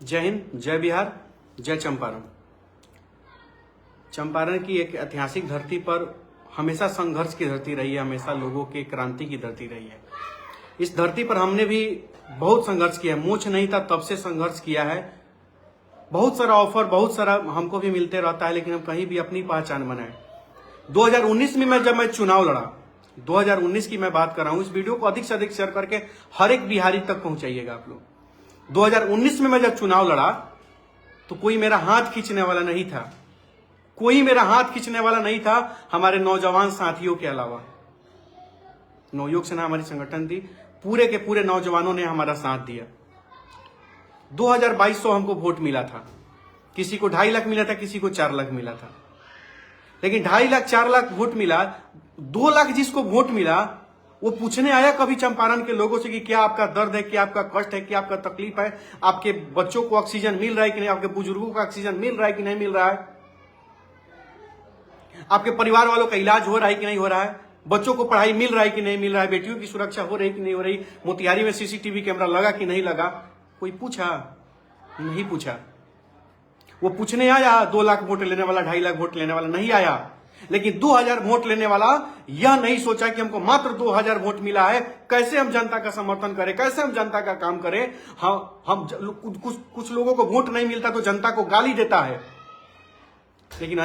जय हिंद, जय बिहार, जय चंपारण। चंपारण की एक ऐतिहासिक धरती पर हमेशा संघर्ष की धरती रही है, हमेशा लोगों के क्रांति की धरती रही है। इस धरती पर हमने भी बहुत संघर्ष किया है, मोछ नहीं था तब से संघर्ष किया है। बहुत सारा ऑफर, बहुत सारा हमको भी मिलते रहता है, लेकिन हम कहीं भी अपनी पहचान बनाए। 2019 में जब मैं चुनाव लड़ा, 2019 की मैं बात कर रहा हूं, इस वीडियो को अधिक से अधिक शेयर करके हर एक बिहारी तक पहुंचाइएगा आप लोग। 2019 में मैं जब चुनाव लड़ा तो कोई मेरा हाथ खींचने वाला नहीं था, कोई मेरा हाथ खींचने वाला नहीं था हमारे नौजवान साथियों के अलावा। नवयुग सेना हमारी संगठन थी, पूरे के पूरे नौजवानों ने हमारा साथ दिया। 2200 हमको वोट मिला था, किसी को 2.5 लाख मिला था, किसी को 4 लाख मिला था। लेकिन 2.5 लाख 4 लाख वोट मिला, 2 लाख जिसको वोट मिला वो पूछने आया कभी चंपारण के लोगों से कि क्या आपका दर्द है, क्या आपका कष्ट है, क्या आपका तकलीफ है, आपके बच्चों को ऑक्सीजन मिल रहा है कि नहीं, आपके बुजुर्गों को ऑक्सीजन मिल रहा है कि नहीं मिल रहा है, आपके परिवार वालों का इलाज हो रहा है कि नहीं हो रहा है, बच्चों को पढ़ाई मिल रहा है कि नहीं मिल रहा है, बेटियों की सुरक्षा हो रही कि नहीं हो रही, मोतिहारी में सीसीटीवी कैमरा लगा कि नहीं लगा। कोई पूछा? नहीं पूछा। वो पूछने आया 2 लाख वोट लेने वाला, 2.5 लाख वोट लेने वाला नहीं आया, लेकिन 2000 वोट लेने वाला यह नहीं सोचा कि हमको मात्र 2000 वोट मिला है, कैसे हम जनता का समर्थन करें, कैसे हम जनता का काम करें। हम कुछ लोगों को वोट नहीं मिलता तो जनता को गाली देता है, लेकिन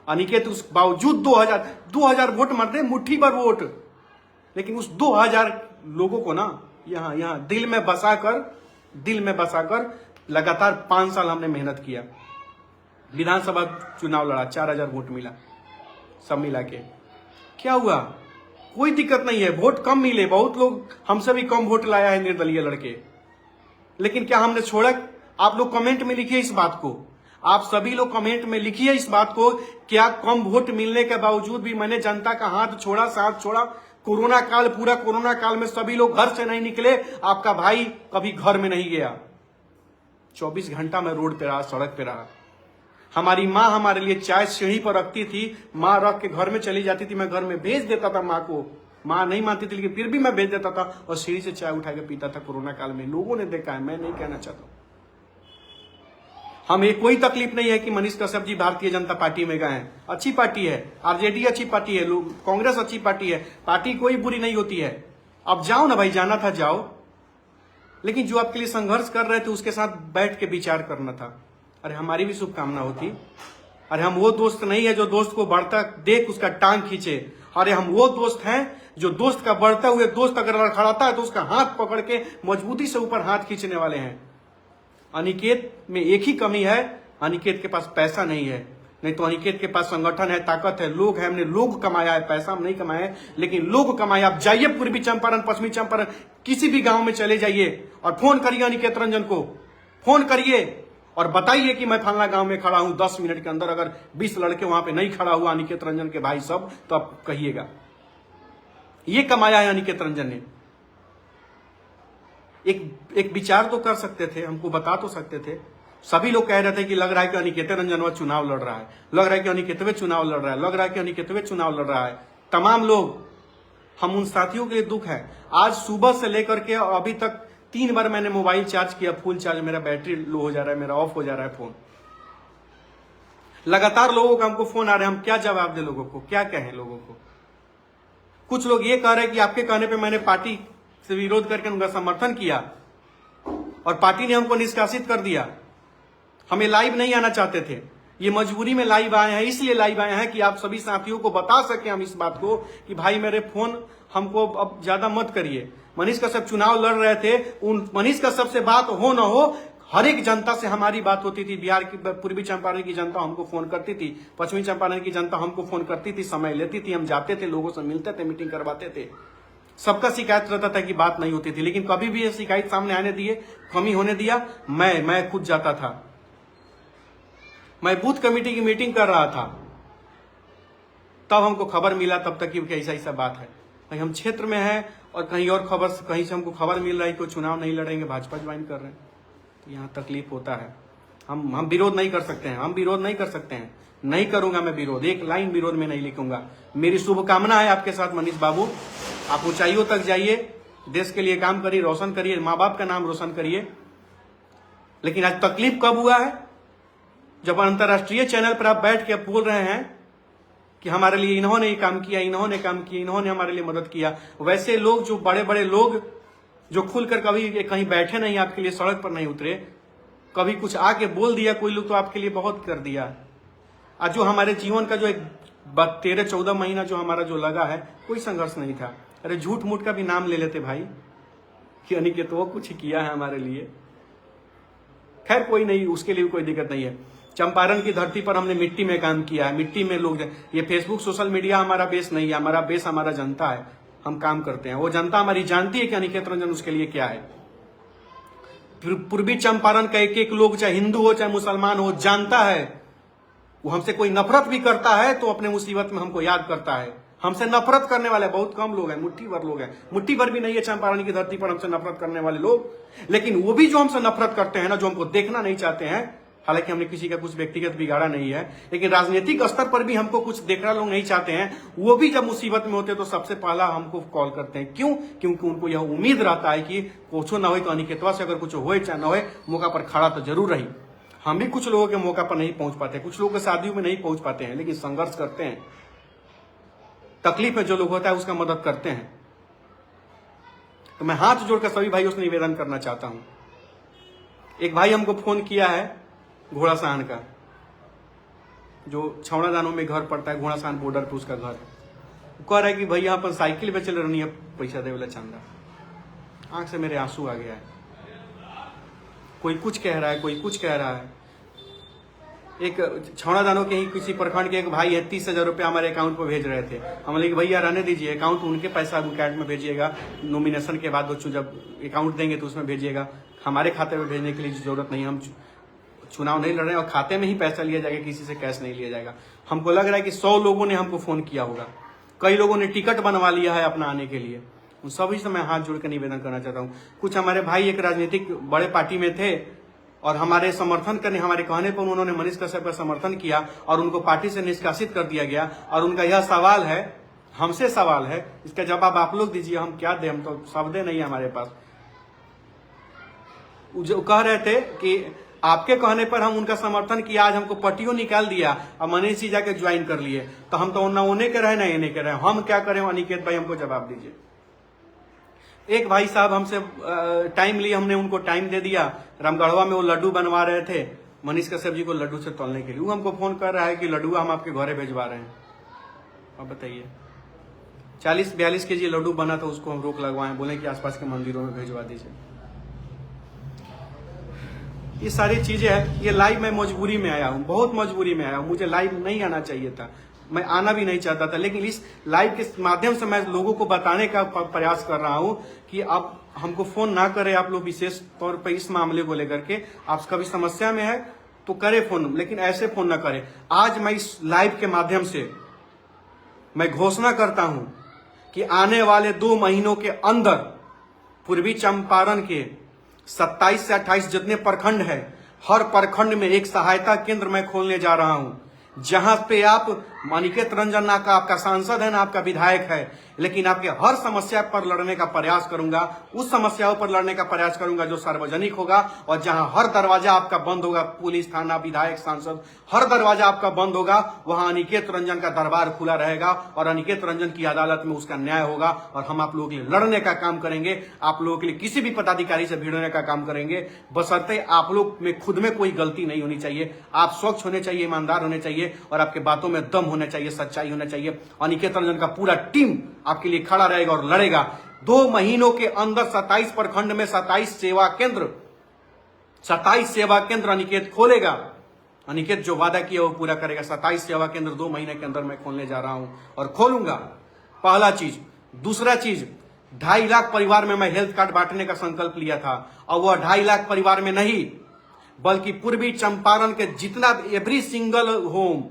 अनिकेत उस बावजूद 2000 वोट मारते, मुट्ठी भर वोट, लेकिन उस 2000 लोगों को ना यहां दिल में बसाकर लगातार 5 साल हमने मेहनत किया। विधानसभा चुनाव लड़ा, 4000 वोट मिला, सब मिला के क्या हुआ? कोई दिक्कत नहीं है, वोट कम मिले, बहुत लोग हमसे भी कम वोट लाया है निर्दलीय लड़के, लेकिन क्या हमने छोड़ा? आप लोग कमेंट में लिखिए इस बात को, आप सभी लोग कमेंट में लिखिए इस बात को, क्या कम वोट मिलने के बावजूद भी मैंने जनता का हाथ छोड़ा, साथ छोड़ा? कोरोना काल, पूरा कोरोना काल में सभी लोग घर से नहीं निकले, आपका भाई कभी घर में नहीं गया, 24 घंटा में रोड पे रहा, सड़क पे रहा। हमारी माँ हमारे लिए चाय सीढ़ी पर रखती थी, माँ रख के घर में चली जाती थी, मैं घर में भेज देता था माँ को, माँ नहीं मानती थी लेकिन फिर भी मैं भेज देता था और सीढ़ी से चाय उठा के पीता था। कोरोना काल में लोगों ने देखा है, मैं नहीं कहना चाहता। हमें कोई तकलीफ नहीं है कि मनीष कश्यप जी भारतीय जनता पार्टी में गए हैं, अच्छी पार्टी है, आरजेडी अच्छी पार्टी है, कांग्रेस अच्छी पार्टी है, पार्टी कोई बुरी नहीं होती है। अब जाओ ना भाई, जाना था जाओ, लेकिन जो आपके लिए संघर्ष कर रहे थे उसके साथ बैठ के विचार करना था। अरे हमारी भी शुभकामना होती। अरे हम वो दोस्त नहीं है जो दोस्त को बढ़ता देख उसका टांग खींचे। अरे हम वो दोस्त हैं जो दोस्त का बढ़ता हुए दोस्त अगर लड़खड़ाता है तो उसका हाथ पकड़ के मजबूती से ऊपर हाथ खींचने वाले हैं। अनिकेत में एक ही कमी है, अनिकेत के पास पैसा नहीं है, नहीं तो अनिकेत के पास संगठन है, ताकत है, लोग है। हमने लोग कमाया है, पैसा हम नहीं कमाया है, लेकिन लोग कमाया। आप जाइए पूर्वी चंपारण, पश्चिमी चंपारण, किसी भी गांव में चले जाइए और फोन करिए अनिकेत रंजन को, फोन करिए और बताइए कि मैं फलना गांव में खड़ा हूं। 10 मिनट के अंदर अगर 20 लड़के वहां पे नहीं खड़ा हुआ अनिकेत रंजन के भाई सब, तो आप कहिएगा ये कमाया है अनिकेत रंजन ने। एक विचार तो कर सकते थे, हमको बता तो सकते थे। सभी लोग कह रहे थे कि लग रहा है कि अनिकेत रंजन चुनाव लड़ रहा है, लग रहा है कि अनिकेतवे चुनाव लड़ रहा है, लग रहा है कि अनिकेतवे चुनाव लड़ रहा है। तमाम लोग, हम उन साथियों के लिए दुख है। आज सुबह से लेकर के अभी तक 3 बार मैंने मोबाइल चार्ज किया, फुल चार्ज, मेरा बैटरी लो हो जा रहा है, मेरा ऑफ हो जा रहा है फोन। लगातार लोगों का हमको फोन आ रहे हैं, हम क्या जवाब दें लोगों को, क्या कहें लोगों को? कुछ लोग ये कह रहे हैं कि आपके कहने पे मैंने पार्टी से विरोध करके उनका समर्थन किया और पार्टी ने हमको निष्कासित कर दिया। हमें लाइव नहीं आना चाहते थे, ये मजबूरी में लाइव आए हैं, इसलिए लाइव आए हैं कि आप सभी साथियों को बता सके हम इस बात को कि भाई मेरे फोन हमको अब ज्यादा मत करिए। मनीष कश्यप चुनाव लड़ रहे थे, उन मनीष कश्यप से बात हो न हो, हर एक जनता से हमारी बात होती थी। बिहार की, पूर्वी चंपारण की जनता हमको फोन करती थी, पश्चिमी चंपारण की जनता हमको फोन करती थी, समय लेती थी, हम जाते थे, लोगों से मिलते थे, मीटिंग करवाते थे। सबका शिकायत रहता था कि बात नहीं होती थी, लेकिन कभी भी ये शिकायत सामने आने दिए, कमी होने दिया? मैं खुद जाता था, मैं बूथ कमेटी की मीटिंग कर रहा था, तब हमको खबर मिला, तब तक कि ऐसा बात है। कहीं हम क्षेत्र में हैं और कहीं और खबर, कहीं से हमको खबर मिल रहा है कि चुनाव नहीं लड़ेंगे, भाजपा ज्वाइन कर रहे हैं, तो यहाँ तकलीफ होता है। हम विरोध नहीं कर सकते हैं, हम विरोध नहीं कर सकते हैं, नहीं करूंगा मैं विरोध, एक लाइन विरोध में नहीं लिखूंगा। मेरी शुभकामना है आपके साथ मनीष बाबू, आप ऊंचाइयों तक जाइए, देश के लिए काम करिए, रोशन करिए, माँ बाप का नाम रोशन करिए। लेकिन आज तकलीफ कब हुआ है? जब अंतर्राष्ट्रीय चैनल पर आप बैठ के बोल रहे हैं कि हमारे लिए इन्होंने ये काम किया, इन्होंने काम किया, इन्होंने हमारे लिए मदद किया। वैसे लोग, जो बड़े बड़े लोग जो खुलकर कभी कहीं बैठे नहीं, आपके लिए सड़क पर नहीं उतरे, कभी कुछ आके बोल दिया कोई लोग, तो आपके लिए बहुत कर दिया। आज जो हमारे जीवन का जो एक 13-14 महीना जो हमारा जो लगा है, कोई संघर्ष नहीं था। अरे झूठ मूठ का भी नाम ले लेते भाई कि अनिकेत वो कुछ किया है हमारे लिए। खैर कोई नहीं, उसके लिए कोई दिक्कत नहीं है। चंपारण की धरती पर हमने मिट्टी में काम किया है, मिट्टी में लोग, ये फेसबुक सोशल मीडिया हमारा बेस नहीं है, हमारा बेस हमारा जनता है। हम काम करते हैं, वो जनता हमारी जानती है कि अनिकेत रंजन उसके लिए क्या है। पूर्वी चंपारण का एक एक लोग, चाहे हिंदू हो चाहे मुसलमान हो, जानता है। वो हमसे कोई नफरत भी करता है तो अपने मुसीबत में हमको याद करता है। हमसे नफरत करने वाले बहुत कम लोग हैं, मुट्ठी भर लोग हैं, मुट्ठी भर भी नहीं है चंपारण की धरती पर हमसे नफरत करने वाले लोग। लेकिन वो भी जो हमसे नफरत करते हैं ना, जो हमको देखना नहीं चाहते हैं, हालांकि हमने किसी का कुछ व्यक्तिगत बिगाड़ा नहीं है, लेकिन राजनीतिक स्तर पर भी हमको कुछ देखना लोग नहीं चाहते हैं, वो भी जब मुसीबत में होते हैं तो सबसे पहला हमको कॉल करते हैं। क्यों? क्योंकि उनको यह उम्मीद रहता है कि कुछ ना हो तो अनिकेतवा से अगर कुछ हो चाहे ना हो, मौका पर खड़ा तो जरूर रही। हम भी कुछ लोगों के मौका पर नहीं पहुंच पाते, कुछ लोगों के शादियों में नहीं पहुंच पाते हैं, लेकिन संघर्ष करते हैं। तकलीफ में जो लोग होता है उसका मदद करते हैं। तो मैं हाथ जोड़कर सभी भाइयों से निवेदन करना चाहता हूं। एक भाई हमको फोन किया है घोड़ा सहन का, जो छौड़ा दानों में घर पड़ता है, घोड़ा सहन बॉर्डर पे उसका घर है। कह रहा है कि भाई यहाँ पर साइकिल पे चल रही है, पैसा दे वाला चंदा। आंख से मेरे आंसू आ गया है। कोई कुछ कह रहा है, कोई कुछ कह रहा है। एक छौड़ा दानों के ही किसी प्रखंड के एक भाई है, 30,000 रुपये हमारे अकाउंट पर भेज रहे थे। हम बोले भैया रहने दीजिए, अकाउंट उनके पैसा अकाउंट में भेजिएगा, नॉमिनेशन के बाद जब अकाउंट देंगे तो उसमें भेजिएगा, हमारे खाते में भेजने के लिए जरूरत नहीं। हम चुनाव नहीं लड़ रहे हैं और खाते में ही पैसा लिया जाएगा, किसी से कैश नहीं लिया जाएगा। हमको लग रहा है कि 100 लोगों ने हमको फोन किया होगा, कई लोगों ने टिकट बनवा लिया है अपना आने के लिए। उन सभी से मैं हाथ जोड़कर निवेदन करना चाहता हूँ। कुछ हमारे भाई एक राजनीतिक बड़े पार्टी में थे और हमारे समर्थन करने, हमारे कहने पर उन्होंने मनीष कश्यप का समर्थन किया और उनको पार्टी से निष्कासित कर दिया गया। और उनका यह सवाल है, हमसे सवाल है, इसका जवाब आप लोग दीजिए। हम क्या दें, हम तो शब्द नहीं है हमारे पास। जो कह रहे थे कि आपके कहने पर हम उनका समर्थन किया, आज हमको पट्टियों निकाल दिया और मनीष जी जाके ज्वाइन कर लिए, तो हम तो ना उन्हें के रहे ना इन्हें के रहे, हम क्या करें? अनिकेत भाई हमको जवाब दीजिए। एक भाई साहब हमसे टाइम लिए, हमने उनको टाइम दे दिया। रामगढ़वा में वो लड्डू बनवा रहे थे मनीष कश्यप जी को लड्डू से तोलने के लिए। वो हमको फोन कर रहा है कि लड्डू हम आपके घरे भेजवा रहे हैं। अब बताइए, 40-42 केजी लड्डू बना था, उसको हम रोक लगवाएं, बोले कि आसपास के मंदिरों में भेजवा दीजिए। ये सारी चीजें हैं। ये लाइव मैं मजबूरी में आया हूँ, बहुत मजबूरी में आया हूँ। मुझे लाइव नहीं आना चाहिए था, मैं आना भी नहीं चाहता था, लेकिन इस लाइव के माध्यम से मैं लोगों को बताने का प्रयास कर रहा हूं कि आप हमको फोन ना करें। आप लोग विशेष तौर पर इस मामले को लेकर के, आप कभी समस्या में है तो करें फोन, लेकिन ऐसे फोन ना करें। आज मैं इस लाइव के माध्यम से मैं घोषणा करता हूं कि आने वाले 2 महीनों के अंदर पूर्वी चंपारण के 27 से 28 जितने प्रखंड है, हर प्रखंड में एक सहायता केंद्र मैं खोलने जा रहा हूं, जहां पे आप अनिकेत रंजन ना का आपका सांसद है ना आपका विधायक है, लेकिन आपके हर समस्या पर लड़ने का प्रयास करूंगा। उस समस्याओं पर लड़ने का प्रयास करूंगा जो सार्वजनिक होगा, और जहां हर दरवाजा आपका बंद होगा, पुलिस थाना विधायक सांसद हर दरवाजा आपका बंद होगा, वहां अनिकेत रंजन का दरबार खुला रहेगा और अनिकेत रंजन की अदालत में उसका न्याय होगा। और हम आप लोगों के लिए लड़ने का काम करेंगे, आप लोगों के लिए किसी भी पदाधिकारी से भिड़ने का काम करेंगे, बशर्ते आप लोग में खुद में कोई गलती नहीं होनी चाहिए। आप स्वच्छ होने चाहिए, ईमानदार होने चाहिए, और आपके बातों में दम होना चाहिए, सच्चाई होना चाहिए। अनिकेत रंजन का पूरा टीम आपके लिए खड़ा रहेगा और लड़ेगा। 2 महीनों के अंदर 27 प्रखंड में 27 सेवा केंद्र अनिकेत खोलेगा। अनिकेत जो वादा किया वो पूरा करेगा। 27 सेवा केंद्र 2 महीने के अंदर मैं खोलने जा रहा हूं और खोलूंगा। पहला चीज। दूसरा चीज, 2.5 लाख परिवार में मैं हेल्थ कार्ड बांटने का संकल्प लिया था, और वह 2.5 लाख परिवार में नहीं, बल्कि पूर्वी चंपारण के जितना एवरी सिंगल होम,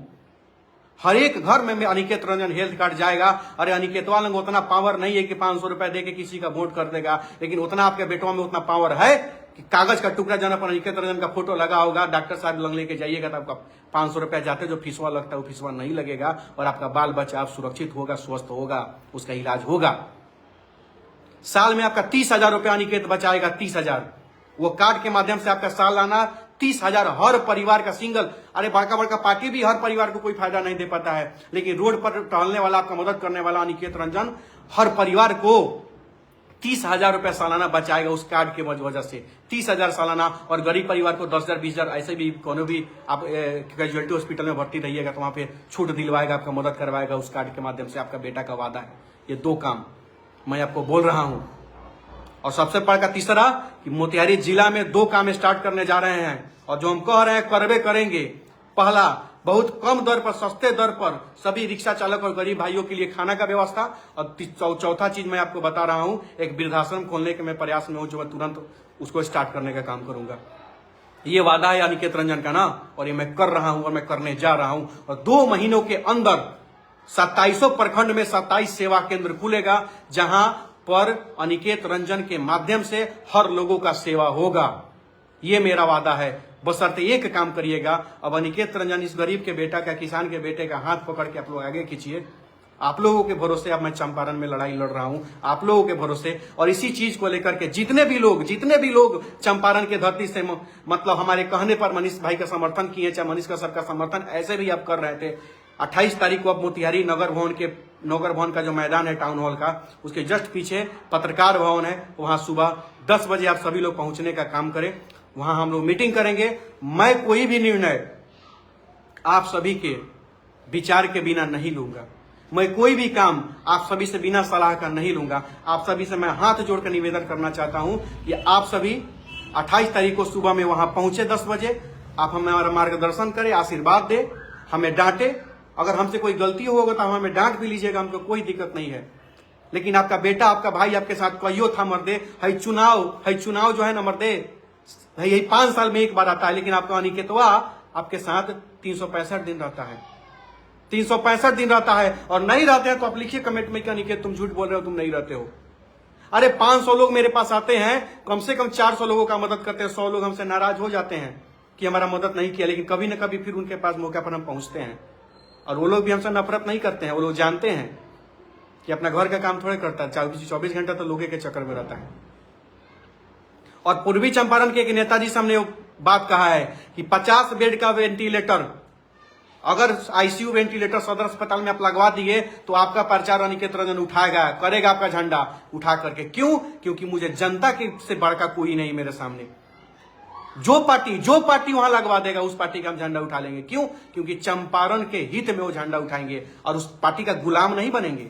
हर एक घर में अनिकेत रंजन हेल्थ कार्ड जाएगा। अरे अनिकेत वालों को उतना पावर नहीं है कि 500 रुपए देके किसी का वोट कर देगा, लेकिन उतना आपके बेटों में उतना पावर है कि कागज का टुकड़ा जाना पर अनिकेत रंजन का फोटो लगा होगा, डॉक्टर साहब लंग लेके जाइएगा तो आपका 500 रुपया जाते जो फीसवा लगता है वो फीसवा नहीं लगेगा, और आपका बाल बच्चा आप सुरक्षित होगा, स्वस्थ होगा, उसका इलाज होगा। साल में आपका 30,000 रुपया अनिकेत बचाएगा। 30,000 वो कार्ड के माध्यम से आपका सालाना 30,000 हर परिवार का सिंगल। अरे बड़का बड़का पार्टी भी हर परिवार को कोई फायदा नहीं दे पाता है, लेकिन रोड पर टहलने वाला, आपका मदद करने वाला अनिकेत रंजन हर परिवार को 30,000 रुपया सालाना बचाएगा उस कार्ड के वजह से। 30,000 सालाना, और गरीब परिवार को 10,000 20,000 ऐसे भी कोनो भी आप कैजुअलिटी हॉस्पिटल में भर्ती रहिएगा तो वहां पे छूट दिलवाएगा, आपका मदद करवाएगा उस कार्ड के माध्यम से। आपका बेटा का वादा है। ये 2 काम मैं आपको बोल रहा हूं। और सबसे बड़ा का तीसरा कि मोतिहारी जिला में 2 काम स्टार्ट करने जा रहे हैं, और जो हम कह रहे हैं करवे करेंगे। पहला, बहुत कम दर पर, सस्ते दर पर सभी रिक्शा चालक और गरीब भाइयों के लिए खाना का व्यवस्था। और चौथा चीज मैं आपको बता रहा हूं, एक वृद्धाश्रम खोलने के मैं प्रयास में हूं, जो मैं तुरंत उसको स्टार्ट करने का काम करूंगा। ये वादा है अनिकेत रंजन का ना, और ये मैं कर रहा हूं और मैं करने जा रहा हूं। और 2 महीनों के अंदर 2700 प्रखंड में 27 सेवा केंद्र खुलेगा, जहां पर अनिकेत रंजन के माध्यम से हर लोगों का सेवा होगा। ये मेरा वादा है। बशर्ते एक काम करिएगा, अब अनिकेत रंजन इस गरीब के बेटा का, किसान के बेटे का हाथ पकड़ के आप लोग आगे खींचिए। आप लोगों के भरोसे अब मैं चंपारण में लड़ाई लड़ रहा हूं, आप लोगों के भरोसे। और इसी चीज को लेकर के जितने भी लोग चंपारण के धरती से मतलब हमारे कहने पर मनीष भाई का समर्थन किए, चाहे मनीष का सबका समर्थन ऐसे भी आप कर रहे थे। 28 तारीख को अब मोतिहारी नगर भवन का जो मैदान है टाउन हॉल का, उसके जस्ट पीछे पत्रकार भवन है, वहां सुबह 10 बजे आप सभी लोग पहुंचने का काम करें। वहां हम लोग मीटिंग करेंगे। मैं कोई भी निर्णय आप सभी के विचार के बिना नहीं लूंगा। मैं कोई भी काम आप सभी से बिना सलाह का नहीं लूंगा। आप सभी से मैं हाथ जोड़कर निवेदन करना चाहता हूं कि आप सभी 28 तारीख को सुबह में वहां पहुंचे 10 बजे। आप हमारा मार्गदर्शन करें, आशीर्वाद दे, हमें डांटे। अगर हमसे कोई गलती होगा तो हमें डांट भी लीजिएगा, हमको कोई दिक्कत नहीं है। लेकिन आपका बेटा, आपका भाई आपके साथ कहियो था मर्दे, है चुनाव जो है ना मर्दे, यही 5 साल में एक बार आता है। लेकिन आपका अनिकेतवा आपके साथ 365 दिन रहता है, 365 दिन रहता है। और नहीं रहते हैं तो आप लिखिए कमेंट में कि अनिकेत तुम झूठ बोल रहे हो, तुम नहीं रहते हो। अरे 500 लोग मेरे पास आते हैं, कम से कम 400 लोगों का मदद करते हैं। 100 लोग हमसे नाराज हो जाते हैं कि हमारा मदद नहीं किया, लेकिन कभी न कभी फिर उनके पास मौके पर हम पहुंचते हैं। और वो लोग भी हमसे नफरत नहीं करते हैं। वो लोग जानते हैं कि अपना घर का काम थोड़े करता है, 24 घंटा तो लोगों के चक्कर में रहता है। और पूर्वी चंपारण के एक नेताजी से हमने बात कहा है कि 50 बेड का वेंटिलेटर, अगर आईसीयू वेंटिलेटर सदर अस्पताल में आप लगवा दिए तो आपका प्रचार अनिकेत रंजन उठाएगा, करेगा आपका झंडा उठा करके। क्यों? क्योंकि मुझे जनता के से बड़का कोई नहीं मेरे सामने। जो पार्टी वहां लगवा देगा उस पार्टी का हम झंडा उठा लेंगे। क्यों? क्योंकि चंपारण के हित में वो झंडा उठाएंगे और उस पार्टी का गुलाम नहीं बनेंगे।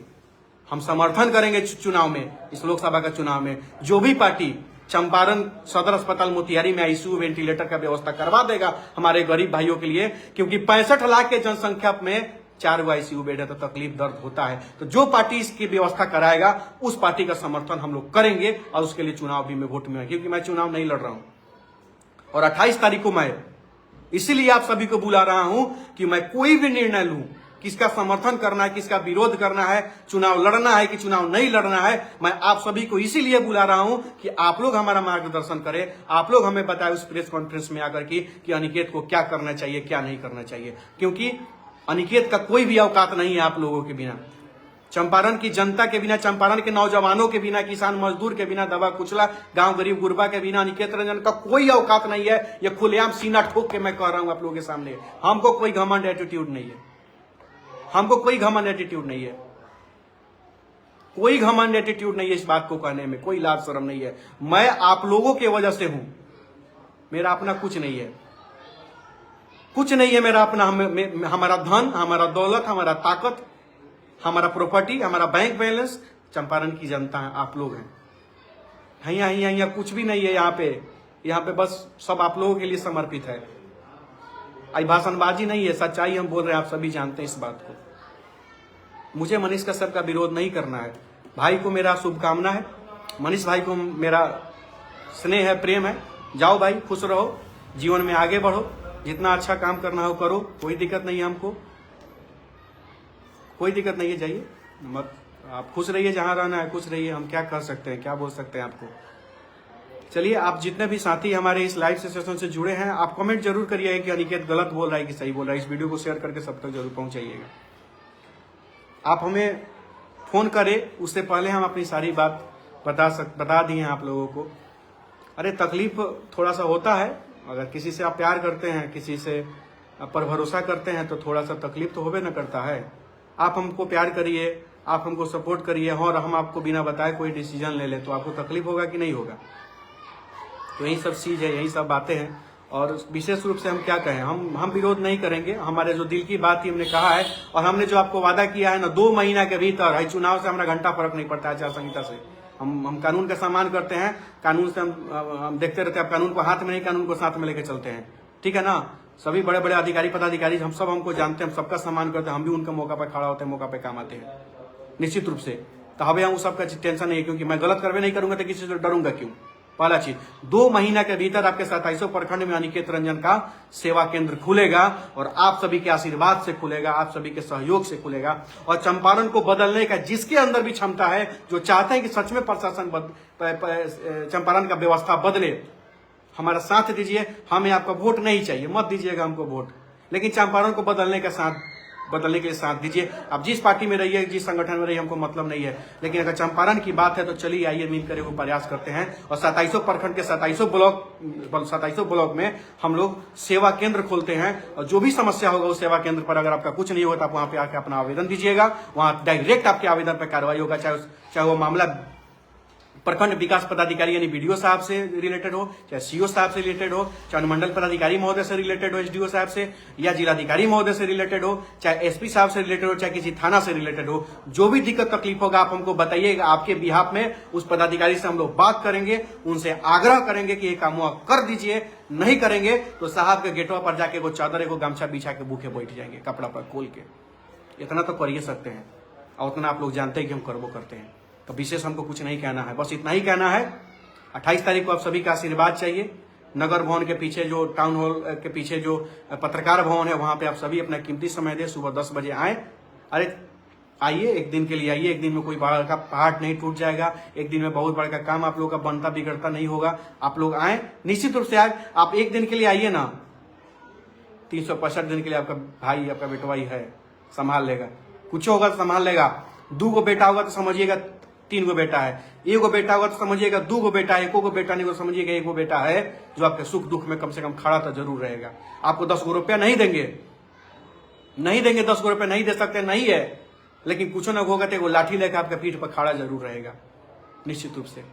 हम समर्थन करेंगे चुनाव में, इस लोकसभा का चुनाव में जो भी पार्टी चंपारण सदर अस्पताल मोतिहारी में आईसीयू वेंटिलेटर का व्यवस्था करवा देगा हमारे गरीब भाइयों के लिए, क्योंकि 65 लाख के जनसंख्या में 4 आईसीयू बेड है तो तकलीफ दर्द होता है। तो जो पार्टी इसकी व्यवस्था कराएगा उस पार्टी का समर्थन हम लोग करेंगे और उसके लिए चुनाव भी में वोट में, क्योंकि मैं चुनाव नहीं लड़ रहा हूं। और 28 तारीख को मैं इसीलिए आप सभी को बुला रहा हूं कि मैं कोई भी निर्णय लूं, किसका समर्थन करना है, किसका विरोध करना है, चुनाव लड़ना है कि चुनाव नहीं लड़ना है, मैं आप सभी को इसीलिए बुला रहा हूं कि आप लोग हमारा मार्गदर्शन करें, आप लोग हमें बताएं उस प्रेस कॉन्फ्रेंस में आकर कि अनिकेत को क्या करना चाहिए, क्या नहीं करना चाहिए। क्योंकि अनिकेत का कोई भी औकात नहीं है आप लोगों के बिना, चंपारण की जनता के बिना, चंपारण के नौजवानों के बिना, किसान मजदूर के बिना, दवा कुचला गांव गरीब गुरबा के बिना अनिकेत रंजन का कोई औकात नहीं है। ये खुलेआम सीना ठोक के मैं कह रहा हूं आप लोगों के सामने। हमको कोई घमंड एटीट्यूड नहीं है, हमको कोई घमंड एटीट्यूड नहीं है, कोई घमंड एटीट्यूड नहीं है इस बात को कहने में, कोई लाज शर्म नहीं है। मैं आप लोगों के वजह से हूं, मेरा अपना कुछ नहीं है, कुछ नहीं है मेरा अपना। हमारा धन, हमारा दौलत, हमारा ताकत, हमारा प्रॉपर्टी, हमारा बैंक बैलेंस चंपारण की जनता है, आप लोग हैं। यहाँ कुछ भी नहीं है। यहाँ पे बस सब आप लोगों के लिए समर्पित है। आई भाषणबाजी नहीं है, सच्चाई हम बोल रहे हैं, आप सभी जानते हैं इस बात को। मुझे मनीष कश्यप का विरोध नहीं करना है। भाई को मेरा शुभकामना है, मनीष भाई को मेरा स्नेह है, प्रेम है। जाओ भाई, खुश रहो, जीवन में आगे बढ़ो, जितना अच्छा काम करना हो करो, कोई दिक्कत नहीं है हमको, कोई दिक्कत नहीं है। जाइए मत, आप खुश रहिए, जहां रहना है खुश रहिए। हम क्या कर सकते हैं, क्या बोल सकते हैं आपको। चलिए, आप जितने भी साथी हमारे इस लाइव सेशन से जुड़े हैं, आप कमेंट जरूर करिए कि अनिकेत गलत बोल रहा है कि सही बोल रहा है। इस वीडियो को शेयर करके सब तक जरूर पहुंचाइएगा। आप हमें फोन करें उससे पहले हम अपनी सारी बात बता दिए हैं आप लोगों को। अरे तकलीफ थोड़ा सा होता है, अगर किसी से आप प्यार करते हैं, किसी से पर भरोसा करते हैं तो थोड़ा सा तकलीफ तो होबे न करता है। आप हमको प्यार करिए, आप हमको सपोर्ट करिए और हम आपको बिना बताए कोई डिसीजन ले ले तो आपको तकलीफ होगा कि नहीं होगा। तो यही सब चीज़ है, यही सब बातें हैं। और विशेष रूप से हम क्या कहें, हम विरोध नहीं करेंगे। हमारे जो दिल की बात थी हमने कहा है, और हमने जो आपको वादा किया है ना, 2 महीना के भीतर है, चुनाव से हमारा घंटा फर्क नहीं पड़ता है आचार संहिता से। हम कानून का सम्मान करते हैं, कानून से हम देखते रहते हैं। कानून को हाथ में नहीं, कानून को साथ में लेकर चलते हैं, ठीक है ना। सभी बड़े बड़े अधिकारी पदाधिकारी हम सब हमको जानते हैं, हम सबका सम्मान करते हैं। हम भी उनका मौका पर खड़ा होते हैं, मौका पे काम आते हैं निश्चित रूप से। तो हमें हम सबका टेंशन नहीं है, क्योंकि मैं गलत करवे नहीं करूंगा तो किसी से डरूंगा क्यों। पहला चीज, 2 महीना के भीतर आपके 2700 प्रखंड में अनिकेत रंजन का सेवा केंद्र खुलेगा और आप सभी के आशीर्वाद से खुलेगा, आप सभी के सहयोग से खुलेगा। और चंपारण को बदलने का जिसके अंदर भी क्षमता है, जो चाहते हैं कि सच में प्रशासन चंपारण का व्यवस्था बदले, हमारा साथ दीजिए। हमें आपका वोट नहीं चाहिए, मत दीजिएगा हमको वोट, लेकिन चंपारण को बदलने के लिए साथ दीजिए। आप जिस पार्टी में रहिए, जिस संगठन में रहिए, हमको मतलब नहीं है, लेकिन अगर चंपारण की बात है तो चलिए आइए मिलकर वो प्रयास करते हैं। और 2700 प्रखंड के 2700 ब्लॉक में हम लोग सेवा केंद्र खोलते हैं। और जो भी समस्या होगा उस सेवा केंद्र पर, अगर आपका कुछ नहीं होगा तो आप वहां पे आके अपना आवेदन दीजिएगा। वहां डायरेक्ट आपके आवेदन पर कार्रवाई होगा, चाहे वो मामला प्रखंड विकास पदाधिकारी यानी बीडीओ साहब से रिलेटेड हो, चाहे सीओ साहब से रिलेटेड हो, चाहे अनुमंडल पदाधिकारी महोदय से रिलेटेड हो, एसडीओ साहब से, या जिलाधिकारी महोदय से रिलेटेड हो, चाहे एसपी साहब से रिलेटेड हो, चाहे किसी थाना से रिलेटेड हो। जो भी दिक्कत तकलीफ होगा आप हमको बताइएगा। आपके बिहाफ में उस पदाधिकारी से हम लोग बात करेंगे, उनसे आग्रह करेंगे कि ये काम कर दीजिए। नहीं करेंगे तो साहब के गेटवा पर जाके वो चादर को गमछा बिछा के भूखे बैठ जाएंगे, कपड़ा पर खोल के। इतना तो कर ही सकते हैं, और उतना आप लोग जानते हैं कि हम करबो करते हैं। तो विशेष हमको कुछ नहीं कहना है, बस इतना ही कहना है। 28 तारीख को आप सभी का आशीर्वाद चाहिए। नगर भवन के पीछे जो टाउन हॉल के पीछे जो पत्रकार भवन है, वहां पे आप सभी अपना कीमती समय दें। सुबह 10 बजे आए। अरे आइए, एक दिन के लिए आइए। एक दिन में कोई बड़ा का पहाड़ नहीं टूट जाएगा, एक दिन में बहुत बड़ा का काम आप लोगों का बनता बिगड़ता नहीं होगा। आप लोग आए, निश्चित रूप से आए। आप एक दिन के लिए आइए ना, 365 दिन के लिए आपका भाई, आपका बेटवाई है, संभाल लेगा। कुछ होगा तो संभाल लेगा। 2 गो बेटा होगा तो समझिएगा 3 गो बेटा है, 1 गो बेटा होगा तो समझिएगा 2 गो बेटा है, 1 गो बेटा नहीं तो समझिएगा 1 गो बेटा है, जो आपके सुख दुख में कम से कम खड़ा तो जरूर रहेगा। आपको 10 गो रुपया नहीं देंगे, 10 गो रुपया नहीं दे सकते, नहीं है, लेकिन कुछ ना होगा तो वो लाठी लेकर आपके पीठ पर खड़ा जरूर रहेगा निश्चित रूप से।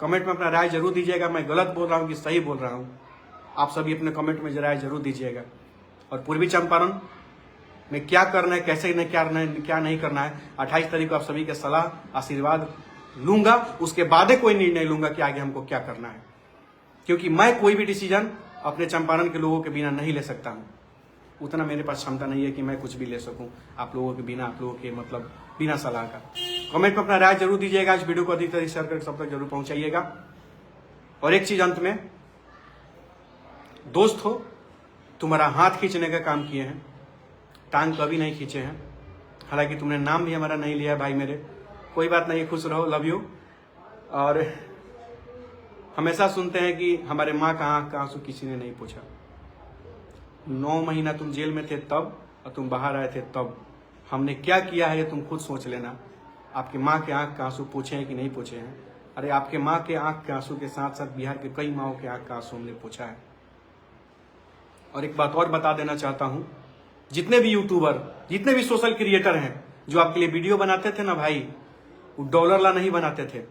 कमेंट में अपना राय जरूर दीजिएगा, मैं गलत बोल रहा हूँ कि सही बोल रहा हूँ। आप सभी अपने कमेंट में राय जरूर दीजिएगा। और पूर्वी चंपारण में क्या करना है, कैसे क्या नहीं करना है, 28 तारीख को आप सभी के सलाह आशीर्वाद लूंगा। उसके बाद कोई निर्णय लूंगा कि आगे हमको क्या करना है, क्योंकि मैं कोई भी डिसीजन अपने चंपारण के लोगों के बिना नहीं ले सकता हूं। उतना मेरे पास क्षमता नहीं है कि मैं कुछ भी ले सकूं आप लोगों के बिना, आप लोगों के मतलब बिना सलाह का। कमेंट में अपना राय जरूर दीजिएगा। इस वीडियो को अधिक से अधिक शेयर करके सब तक जरूर पहुंचाइएगा। और एक चीज अंत में, दोस्त हो, तुम्हारा हाथ खींचने का काम किए हैं, टांग कभी नहीं खींचे हैं। हालांकि तुमने नाम भी हमारा नहीं लिया भाई मेरे, कोई बात नहीं, खुश रहो, लव यू। और हमेशा सुनते हैं कि हमारे माँ का आंख का आंसू किसी ने नहीं पूछा। 9 महीना तुम जेल में थे तब, और तुम बाहर आए थे तब। हमने क्या किया है ये तुम खुद सोच लेना। आपकी माँ के आंख का आंसू पूछे हैं कि नहीं पूछे हैं? अरे आपके माँ के आंख के आंसू के साथ साथ बिहार के कई माओं के आंख का आंसू हमने पूछा है। और एक बात और बता देना चाहता हूं, जितने भी यूट्यूबर, जितने भी सोशल क्रिएटर हैं जो आपके लिए वीडियो बनाते थे ना भाई, वो डॉलर ला नहीं बनाते थे।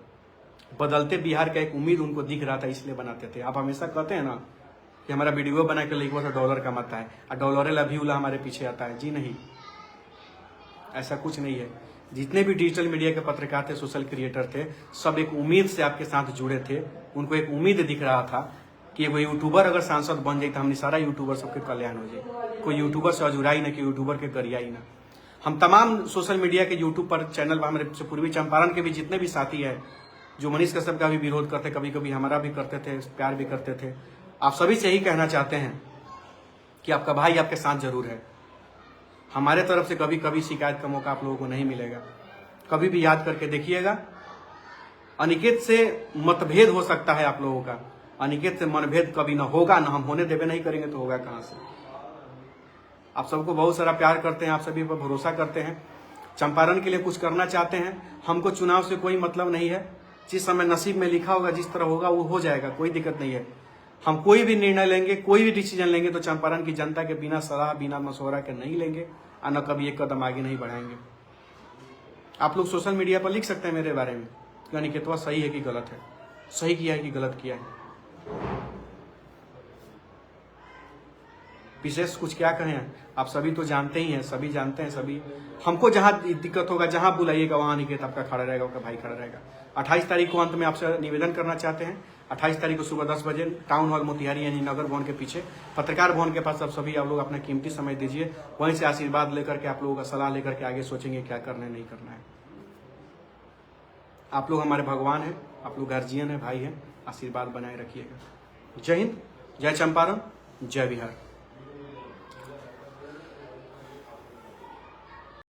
बदलते बिहार का एक उम्मीद उनको दिख रहा था, इसलिए बनाते थे। आप हमेशा कहते हैं ना कि हमारा वीडियो बना के लिखवा तो डॉलर कमाता है, और डॉलर ला व्यू ला हमारे पीछे आता है। जी नहीं, ऐसा कुछ नहीं है। जितने भी डिजिटल मीडिया के पत्रकार थे, सोशल क्रिएटर थे, सब एक उम्मीद से आपके साथ जुड़े थे। उनको एक उम्मीद दिख रहा था कि वो यूट्यूबर अगर सांसद बन जाए तो हमने सारा यूट्यूबर सबके कल्याण हो जाए। कोई यूट्यूबर से अजुराई ना, कि यूट्यूबर के गरियाई ना। हम तमाम सोशल मीडिया के यूट्यूब पर चैनल पर, हमारे पूर्वी चंपारण के भी जितने भी साथी हैं जो मनीष कश्यप का भी विरोध करते, कभी कभी हमारा भी करते थे, प्यार भी करते थे, आप सभी से यही कहना चाहते हैं कि आपका भाई आपके साथ जरूर है। हमारे तरफ से कभी कभी शिकायत का मौका आप लोगों को नहीं मिलेगा। कभी भी याद करके देखिएगा, अनिकेत से मतभेद हो सकता है आप लोगों का, अनिकेत से मनभेद कभी ना होगा, ना हम होने देवे नहीं करेंगे तो होगा कहां से। आप सबको बहुत सारा प्यार करते हैं, आप सभी पर भरोसा करते हैं, चंपारण के लिए कुछ करना चाहते हैं। हमको चुनाव से कोई मतलब नहीं है, जिस समय नसीब में लिखा होगा, जिस तरह होगा वो हो जाएगा, कोई दिक्कत नहीं है। हम कोई भी निर्णय लेंगे, कोई भी डिसीजन लेंगे तो चंपारण की जनता के बिना सलाह, बिना मशवरा के नहीं लेंगे और न कभी एक कदम आगे नहीं बढ़ाएंगे। आप लोग सोशल मीडिया पर लिख सकते हैं मेरे बारे में कि अनिकेतवा सही है कि गलत है, सही किया है कि गलत किया है। विशेष कुछ क्या कहें, आप सभी तो जानते ही हैं, सभी जानते हैं, सभी हमको जहां दिक्कत होगा, जहां बुलाइएगा वहां अनिकेत आपका खड़ा रहेगा, आपका भाई खड़ा रहेगा। 28 तारीख को अंत में आपसे निवेदन करना चाहते हैं, 28 तारीख को सुबह 10 बजे टाउन हॉल मोतिहारी यानी नगर भवन के पीछे पत्रकार भवन के पास सभी आप लोग अपना कीमती समय दीजिए। वहीं से आशीर्वाद लेकर के आप लोगों का सलाह लेकर के आगे सोचेंगे क्या करना है, नहीं करना है। आप लोग हमारे भगवान हैं, आप लोग गार्जियन है, भाई हैं, आशीर्वाद बनाए रखिएगा। जय हिंद, जय चंपारण, जय बिहार।